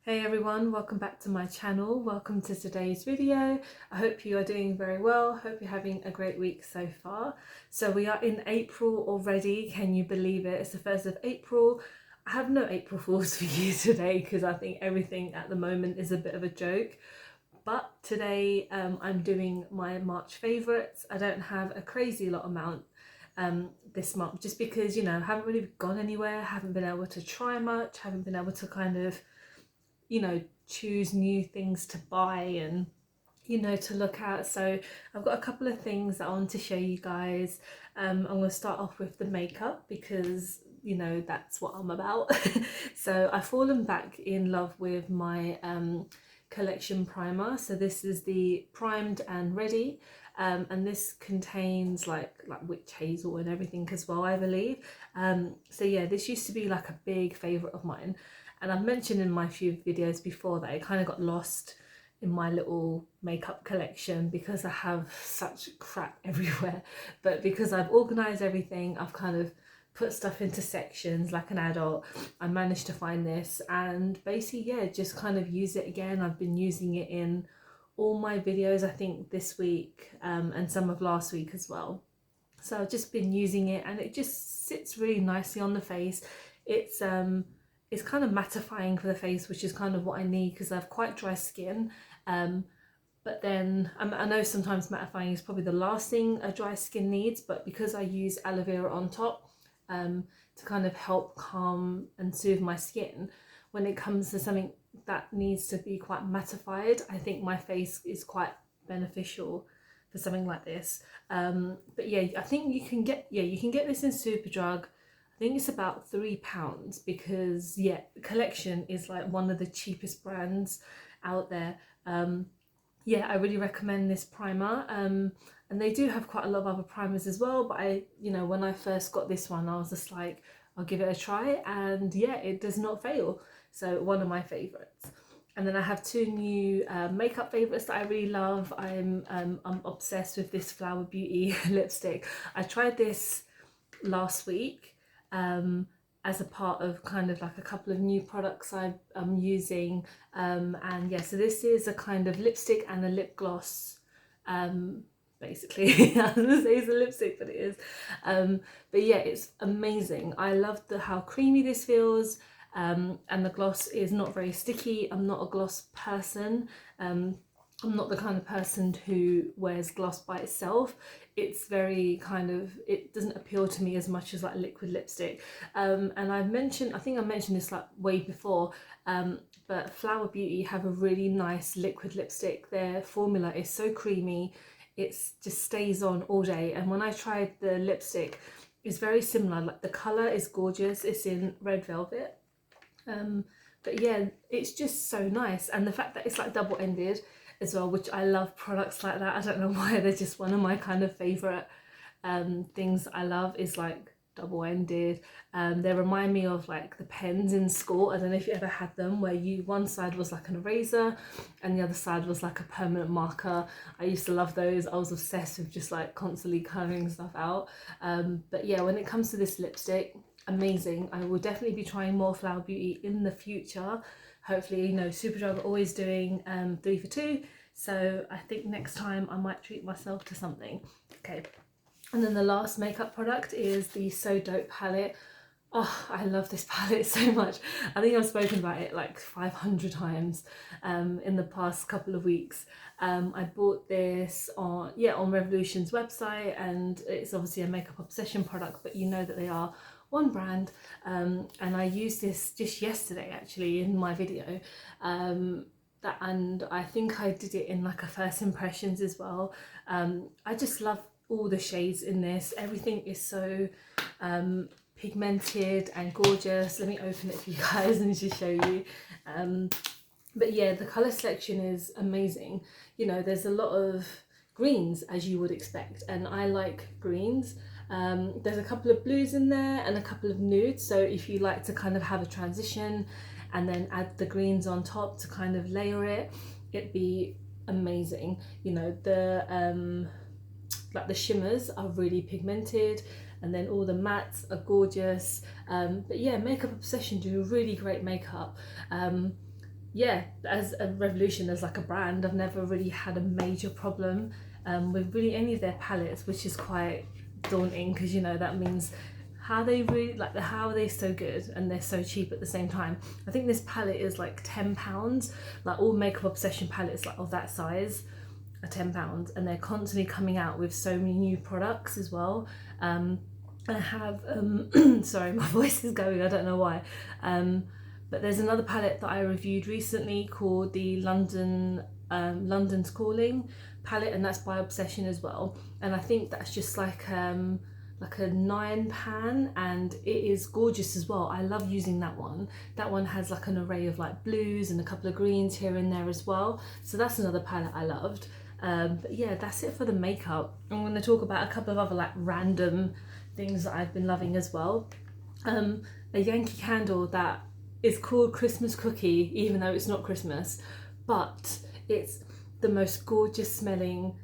Hey everyone, welcome back to my channel. Welcome to today's video. I hope you are doing very well. Hope you're having a great week so far. So we are in April already. Can you believe it? It's the 1st of April. I have no April Fools for you today because I think everything at the moment is a bit of a joke. But today I'm doing my March favourites. I don't have a crazy lot amount this month just because, I haven't really gone anywhere, haven't been able to try much, haven't been able to kind of choose new things to buy and to look at. So I've got a couple of things that I want to show you guys. I'm going to start off with the makeup because that's what I'm about. So I've fallen back in love with my collection primer. So this is the Primed and Ready, and this contains like witch hazel and everything as well, I believe. So yeah, this used to be like a big favorite of mine, and I've mentioned in my few videos before that it kind of got lost in my little makeup collection because I have such crap everywhere. But because I've organized everything, I've kind of put stuff into sections like an adult, I managed to find this and basically, yeah, just kind of use it again. I've been using it in all my videos, I think this week, and some of last week as well. So I've just been using it and it just sits really nicely on the face. It's kind of mattifying for the face, which is kind of what I need because I have quite dry skin. But then I know sometimes mattifying is probably the last thing a dry skin needs, but because I use aloe vera on top to kind of help calm and soothe my skin, when it comes to something that needs to be quite mattified, I think my face is quite beneficial for something like this. But yeah, I think you can get this in Superdrug. I think it's about £3 because yeah, Collection is like one of the cheapest brands out there. Yeah, I really recommend this primer. And they do have quite a lot of other primers as well, but when I first got this one, I was just like, I'll give it a try, and yeah, it does not fail. So one of my favorites. And then I have two new makeup favorites that I really love. I'm obsessed with this Flower Beauty lipstick. I tried this last week as a part of kind of like a couple of new products I'm using, and yeah, so this is a kind of lipstick and a lip gloss, basically. I was gonna say it's a lipstick, but it is. But yeah, it's amazing. I love how creamy this feels, and the gloss is not very sticky. I'm not a gloss person. I'm not the kind of person who wears gloss by itself. It's very kind of, it doesn't appeal to me as much as like liquid lipstick. And I think I mentioned this like way before, but Flower Beauty have a really nice liquid lipstick. Their formula is so creamy, it just stays on all day. And when I tried the lipstick, it's very similar. Like the colour is gorgeous. It's in Red Velvet. But yeah, it's just so nice. And the fact that it's like double-ended as well, which I love products like that. I don't know why, they're just one of my kind of favourite things I love is like double-ended. They remind me of like the pens in school. I don't know if you ever had them where one side was like an eraser and the other side was like a permanent marker. I used to love those. I was obsessed with just like constantly colouring stuff out. But yeah, when it comes to this lipstick, amazing. I will definitely be trying more Flower Beauty in the future. Hopefully, Superdrug are always doing 3 for 2, so I think next time I might treat myself to something. Okay, and then the last makeup product is the So Dope palette. Oh, I love this palette so much. I think I've spoken about it like 500 times in the past couple of weeks. I bought this on Revolution's website, and it's obviously a Makeup Obsession product, but you know that they are one brand, and I used this just yesterday actually in my video, and I think I did it in like a first impressions as well. I just love all the shades in this. Everything is so pigmented and gorgeous. Let me open it for you guys and just show you. But yeah, the colour selection is amazing. There's a lot of greens as you would expect, and I like greens. There's a couple of blues in there and a couple of nudes, so if you like to kind of have a transition and then add the greens on top to kind of layer it, it'd be amazing. The like the shimmers are really pigmented, and then all the mattes are gorgeous. But yeah, Makeup Obsession do really great makeup. yeah, as a Revolution, as like a brand, I've never really had a major problem with really any of their palettes, which is quite daunting because, you know, that means how they really like how are they so good and they're so cheap at the same time. I think this palette is like £10. Like all Makeup Obsession palettes like of that size are £10, and they're constantly coming out with so many new products as well. I have sorry, my voice is going, I don't know why. But there's another palette that I reviewed recently called the London's Calling palette, and that's by Obsession as well. And I think that's just like a 9 pan, and it is gorgeous as well. I love using that one. That one has like an array of like blues and a couple of greens here and there as well. So that's another palette I loved. But yeah, that's it for the makeup. I'm going to talk about a couple of other like random things that I've been loving as well. A Yankee candle that is called Christmas Cookie, even though it's not Christmas, but it's the most gorgeous smelling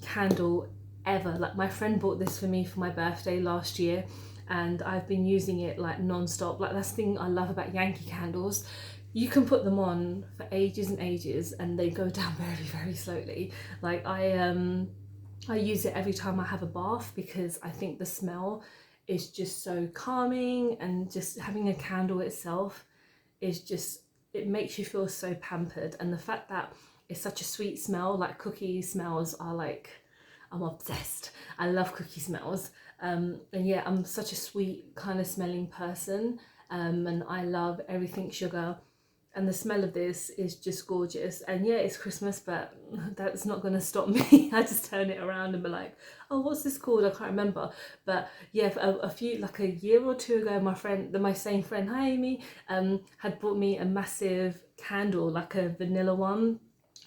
candle ever. Like my friend bought this for me for my birthday last year, and I've been using it like non-stop. Like that's the thing I love about Yankee candles. You can put them on for ages and ages and they go down very, very slowly. Like I use it every time I have a bath because I think the smell is just so calming, and just having a candle itself is just, it makes you feel so pampered. And the fact that it's such a sweet smell, like cookie smells are like, I'm obsessed. I love cookie smells. And yeah, I'm such a sweet kind of smelling person, and I love everything sugar. And the smell of this is just gorgeous. And yeah, it's Christmas, but that's not going to stop me. I just turn it around and be like, oh, what's this called? I can't remember. But yeah, a few, like a year or two ago, my same friend, hi Amy, had bought me a massive candle, like a vanilla one.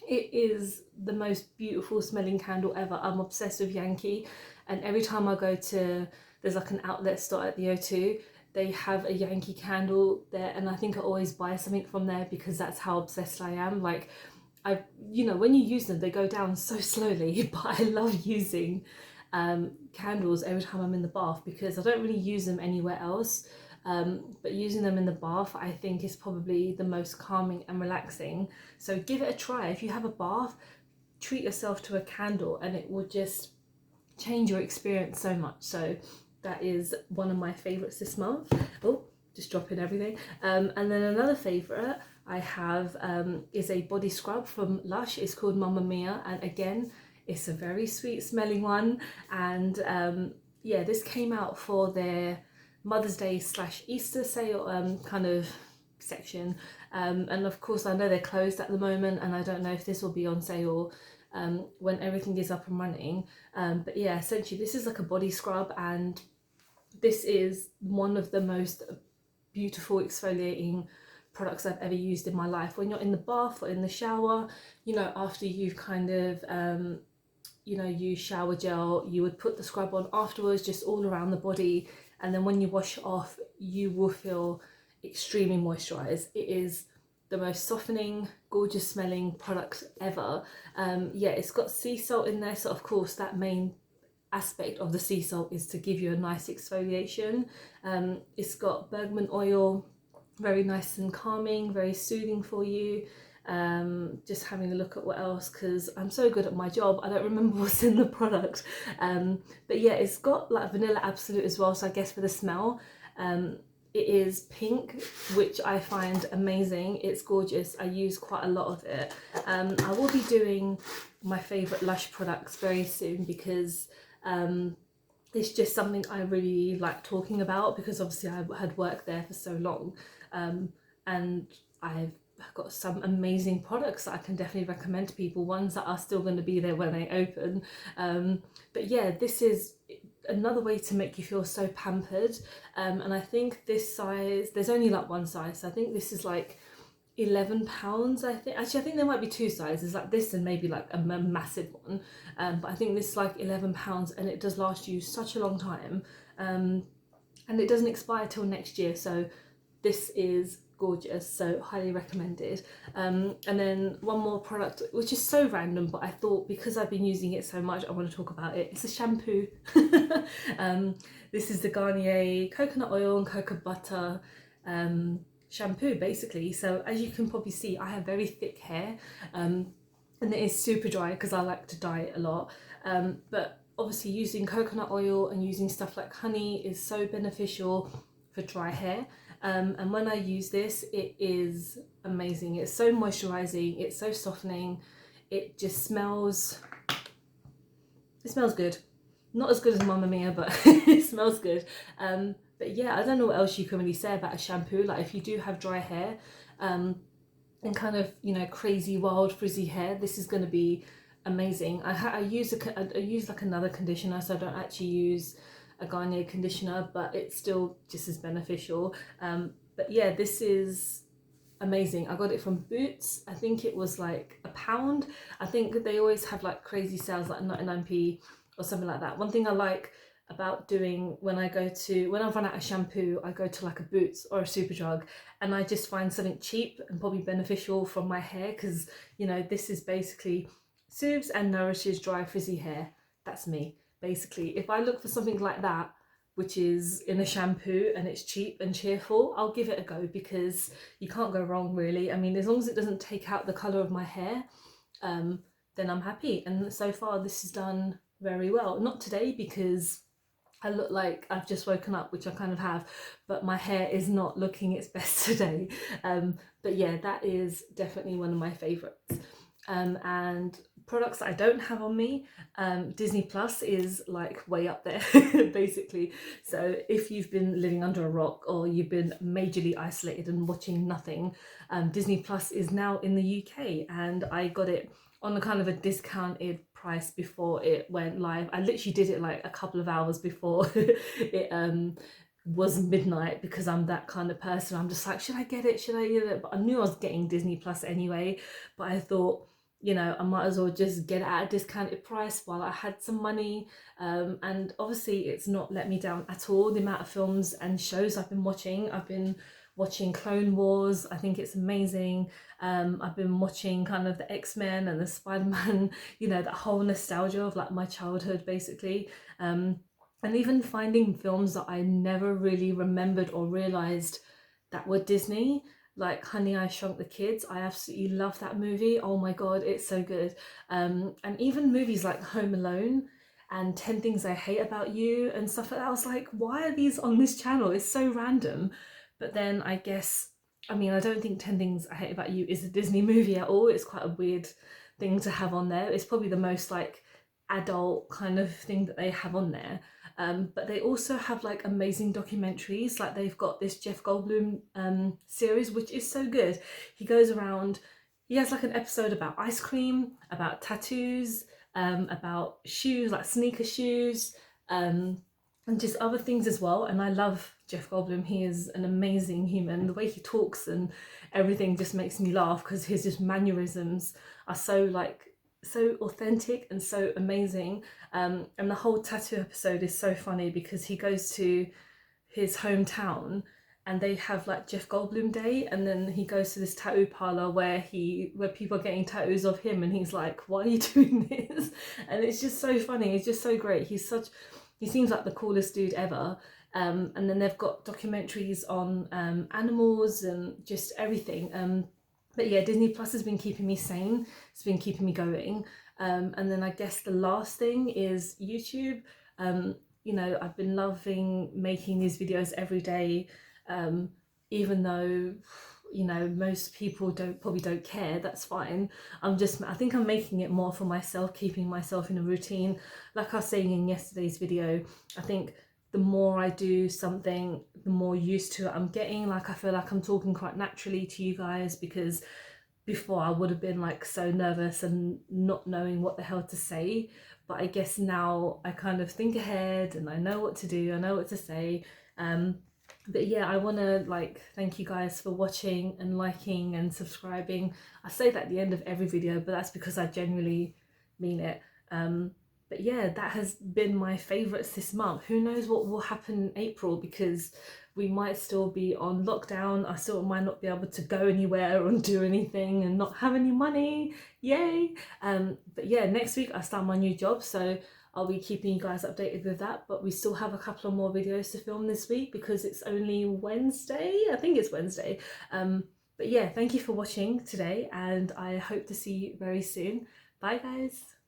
It is the most beautiful smelling candle ever. I'm obsessed with Yankee, and every time I go to, there's like an outlet store at the O2, they have a Yankee candle there, and I think I always buy something from there because that's how obsessed I am. Like you know, when you use them, they go down so slowly, but I love using candles every time I'm in the bath because I don't really use them anywhere else. But using them in the bath, I think, is probably the most calming and relaxing. So give it a try. If you have a bath, treat yourself to a candle and it will just change your experience so much. So that is one of my favorites this month. Oh, just dropping everything. And then another favorite I have is a body scrub from Lush. It's called Mama Mia, and again, it's a very sweet smelling one. And yeah, this came out for their Mother's Day / Easter sale kind of section. And of course, I know they're closed at the moment, and I don't know if this will be on sale when everything is up and running. But yeah, essentially this is like a body scrub, and this is one of the most beautiful exfoliating products I've ever used in my life. When you're in the bath or in the shower, you know, after you've kind of you know, use shower gel, you would put the scrub on afterwards, just all around the body, and then when you wash it off, you will feel extremely moisturized. It is the most softening, gorgeous smelling product ever. Yeah, it's got sea salt in there, so of course that main aspect of the sea salt is to give you a nice exfoliation. It's got bergamot oil, very nice and calming, very soothing for you. Just having a look at what else, because I'm so good at my job I don't remember what's in the product. But yeah, it's got like vanilla absolute as well, so I guess for the smell. It is pink, which I find amazing. It's gorgeous. I use quite a lot of it. I will be doing my favourite Lush products very soon because it's just something I really like talking about, because obviously I had worked there for so long, and I've got some amazing products that I can definitely recommend to people, ones that are still going to be there when they open. But yeah, this is another way to make you feel so pampered, and I think this size, there's only like one size, so I think this is like £11. I think actually, I think there might be two sizes, like this and maybe like a massive one, but I think this is like £11, and it does last you such a long time, and it doesn't expire till next year, so this is gorgeous, so highly recommended. And then one more product which is so random, but I thought because I've been using it so much I want to talk about it. It's a shampoo. This is the Garnier coconut oil and cocoa butter shampoo basically. So as you can probably see, I have very thick hair, and it is super dry because I like to dye it a lot. But obviously using coconut oil and using stuff like honey is so beneficial for dry hair. And when I use this, it is amazing. It's so moisturizing, it's so softening, it just smells, it smells good. Not as good as Mama Mia, but it smells good. But yeah, I don't know what else you can really say about a shampoo. Like if you do have dry hair, and kind of, you know, crazy wild frizzy hair, this is going to be amazing. I use like another conditioner, so I don't actually use a Garnier conditioner, but it's still just as beneficial. But yeah, this is amazing. I got it from Boots. I think it was like £1. I think they always have like crazy sales, like 99p or something like that. One thing I like about doing when I've run out of shampoo, I go to like a Boots or a Superdrug, and I just find something cheap and probably beneficial for my hair, because, you know, this is basically soothes and nourishes dry frizzy hair. That's me basically. If I look for something like that, which is in a shampoo and it's cheap and cheerful, I'll give it a go, because you can't go wrong really. I mean, as long as it doesn't take out the colour of my hair, then I'm happy. And so far this has done very well. Not today, because I look like I've just woken up, which I kind of have, but my hair is not looking its best today. But yeah, that is definitely one of my favourites. And products that I don't have on me, Disney Plus is like way up there basically. So if you've been living under a rock or you've been majorly isolated and watching nothing, Disney Plus is now in the UK, and I got it on a kind of a discounted price before it went live. I literally did it like a couple of hours before it was midnight, because I'm that kind of person. I'm just like, should I get it? Should I get it? But I knew I was getting Disney Plus anyway, but I thought, you know, I might as well just get it at a discounted price while I had some money. And obviously it's not let me down at all, the amount of films and shows I've been watching. I've been watching Clone Wars. I think it's amazing. I've been watching kind of the X-Men and the Spider-Man, you know, that whole nostalgia of like my childhood basically. And even finding films that I never really remembered or realised that were Disney, like Honey, I Shrunk the Kids. I absolutely love that movie. Oh my god, it's so good. And even movies like Home Alone and 10 Things I Hate About You and stuff like that. I was like, why are these on this channel? It's so random. But then I guess, I mean, I don't think 10 Things I Hate About You is a Disney movie at all. It's quite a weird thing to have on there. It's probably the most like adult kind of thing that they have on there. But they also have like amazing documentaries. Like they've got this Jeff Goldblum series, which is so good. He goes around, he has like an episode about ice cream, about tattoos, about shoes, like sneaker shoes, and just other things as well. And I love Jeff Goldblum. He is an amazing human. The way he talks and everything just makes me laugh, because his just mannerisms are so like so authentic and so amazing. And the whole tattoo episode is so funny, because he goes to his hometown and they have like Jeff Goldblum Day, and then he goes to this tattoo parlor where people are getting tattoos of him, and he's like, why are you doing this? And it's just so funny. It's just so great. He seems like the coolest dude ever. And then they've got documentaries on animals and just everything. But yeah, Disney Plus has been keeping me sane. It's been keeping me going. And then I guess the last thing is YouTube. You know, I've been loving making these videos every day, even though, you know, most people probably don't care. That's fine. I think I'm making it more for myself, keeping myself in a routine. Like I was saying in yesterday's video, I think the more I do something, the more used to it I'm getting. Like I feel like I'm talking quite naturally to you guys, because before I would have been like so nervous and not knowing what the hell to say. But I guess now I kind of think ahead and I know what to do, I know what to say. But yeah, I want to like thank you guys for watching and liking and subscribing. I say that at the end of every video, but that's because I genuinely mean it. But yeah, that has been my favourites this month. Who knows what will happen in April, because we might still be on lockdown. I still might not be able to go anywhere and do anything and not have any money. Yay! But yeah, next week I start my new job, so I'll be keeping you guys updated with that. But we still have a couple of more videos to film this week because it's only Wednesday. I think it's Wednesday. But yeah, thank you for watching today, and I hope to see you very soon. Bye guys.